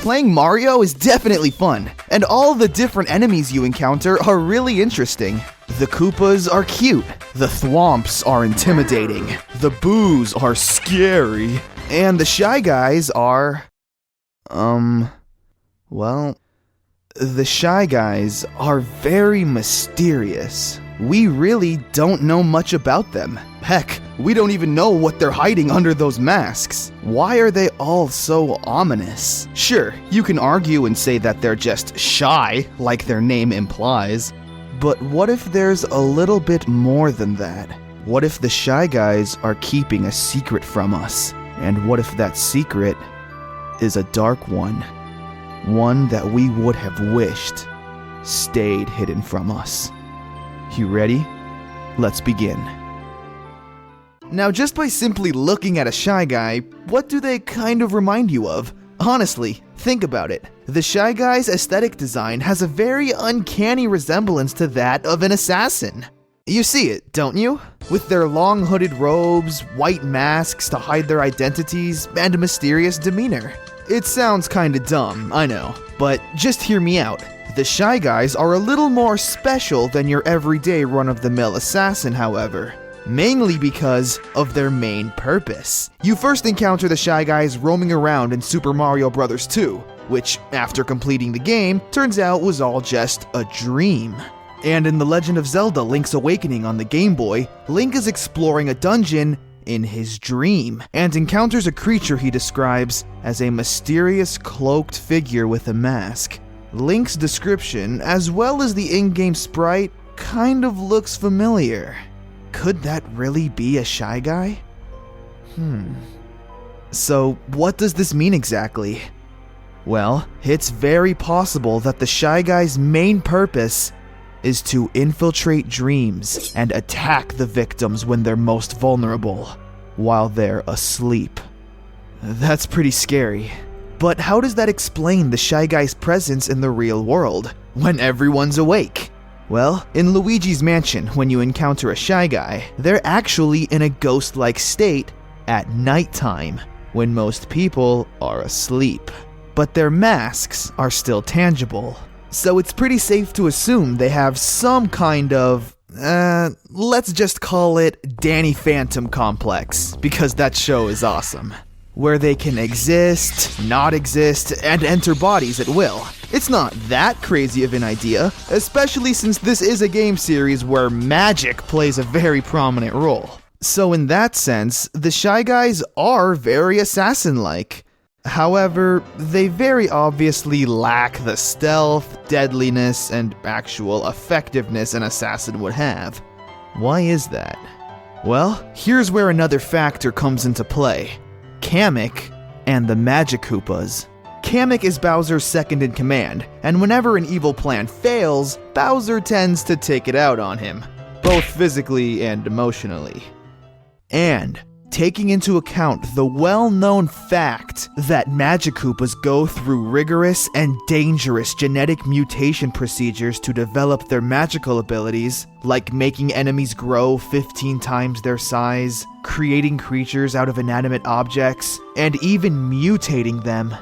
Playing Mario is definitely fun, and all the different enemies you encounter are really interesting. The Koopas are cute, the Thwomps are intimidating, the Boos are scary, and the Shy Guys are... well... The Shy Guys are very mysterious. We really don't know much about them. Heck, we don't even know what they're hiding under those masks. Why are they all so ominous? Sure, you can argue and say that they're just shy, like their name implies. But what if there's a little bit more than that? What if the Shy Guys are keeping a secret from us? And what if that secret is a dark one? One that we would have wished stayed hidden from us. You ready? Let's begin. Now, just by simply looking at a Shy Guy, what do they kind of remind you of? Honestly, think about it. The Shy Guy's aesthetic design has a very uncanny resemblance to that of an assassin. You see it, don't you? With their long hooded robes, white masks to hide their identities, and mysterious demeanor. It sounds kinda dumb, I know, but just hear me out. The Shy Guys are a little more special than your everyday run-of-the-mill assassin, however. Mainly because of their main purpose. You first encounter the Shy Guys roaming around in Super Mario Bros. 2, which, after completing the game, turns out was all just a dream. And in The Legend of Zelda Link's Awakening on the Game Boy, Link is exploring a dungeon in his dream, and encounters a creature he describes as a mysterious cloaked figure with a mask. Link's description, as well as the in-game sprite, kind of looks familiar. Could that really be a Shy Guy? So, what does this mean exactly? Well, it's very possible that the Shy Guy's main purpose is to infiltrate dreams and attack the victims when they're most vulnerable, while they're asleep. That's pretty scary. But how does that explain the Shy Guy's presence in the real world, when everyone's awake? Well, in Luigi's Mansion, when you encounter a Shy Guy, they're actually in a ghost-like state at nighttime, when most people are asleep. But their masks are still tangible. So it's pretty safe to assume they have some kind of, let's just call it Danny Phantom complex, because that show is awesome. Where they can exist, not exist, and enter bodies at will. It's not that crazy of an idea, especially since this is a game series where magic plays a very prominent role. So in that sense, the Shy Guys are very assassin-like. However, they very obviously lack the stealth, deadliness, and actual effectiveness an assassin would have. Why is that? Well, here's where another factor comes into play. Kamik and the Magikoopas. Kamik is Bowser's second in command, and whenever an evil plan fails, Bowser tends to take it out on him, both physically and emotionally. And taking into account the well-known fact that Magikoopas go through rigorous and dangerous genetic mutation procedures to develop their magical abilities, like making enemies grow 15 times their size, creating creatures out of inanimate objects, and even mutating them,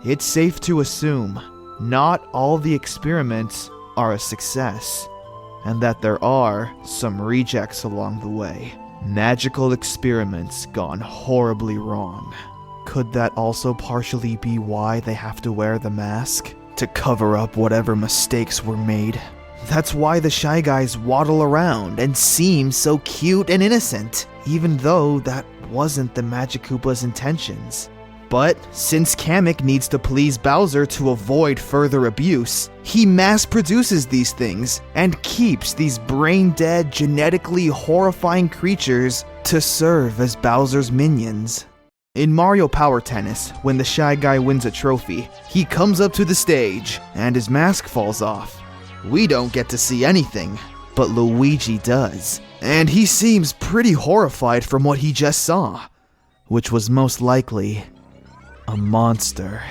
it's safe to assume not all the experiments are a success, and that there are some rejects along the way. Magical experiments gone horribly wrong. Could that also partially be why they have to wear the mask? To cover up whatever mistakes were made? That's why the Shy Guys waddle around and seem so cute and innocent, even though that wasn't the Magikoopa's intentions. But since Kamik needs to please Bowser to avoid further abuse, he mass-produces these things and keeps these brain-dead, genetically horrifying creatures to serve as Bowser's minions. In Mario Power Tennis, when the Shy Guy wins a trophy, he comes up to the stage and his mask falls off. We don't get to see anything, but Luigi does, and he seems pretty horrified from what he just saw, which was most likely a monster.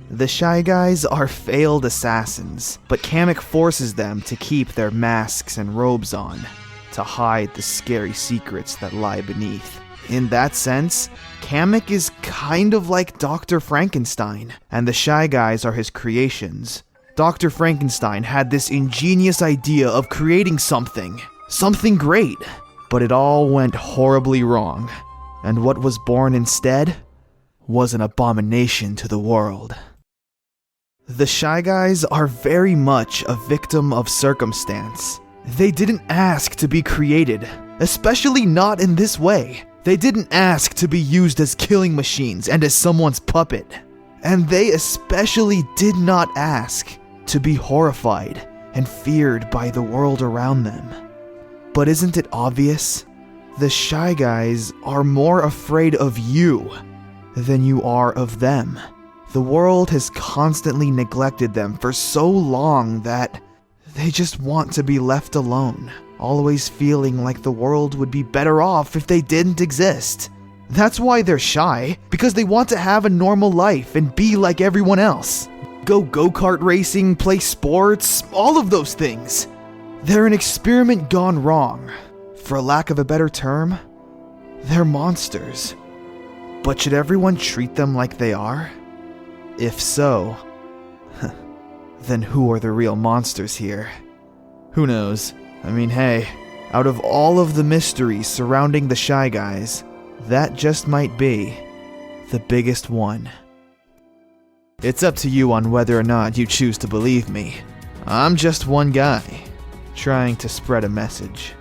The Shy Guys are failed assassins, but Kamik forces them to keep their masks and robes on, to hide the scary secrets that lie beneath. In that sense, Kamik is kind of like Dr. Frankenstein, and the Shy Guys are his creations. Dr. Frankenstein had this ingenious idea of creating something great, but it all went horribly wrong, and what was born instead was an abomination to the world. The Shy Guys are very much a victim of circumstance. They didn't ask to be created, especially not in this way. They didn't ask to be used as killing machines and as someone's puppet. And they especially did not ask to be horrified and feared by the world around them. But isn't it obvious? The Shy Guys are more afraid of you than you are of them. The world has constantly neglected them for so long that they just want to be left alone, always feeling like the world would be better off if they didn't exist. That's why they're shy, because they want to have a normal life and be like everyone else. Go-kart racing, play sports, all of those things. They're an experiment gone wrong. For lack of a better term, they're monsters. But should everyone treat them like they are? If so, then who are the real monsters here? Who knows? I mean, hey, out of all of the mysteries surrounding the Shy Guys, that just might be the biggest one. It's up to you on whether or not you choose to believe me. I'm just one guy, trying to spread a message.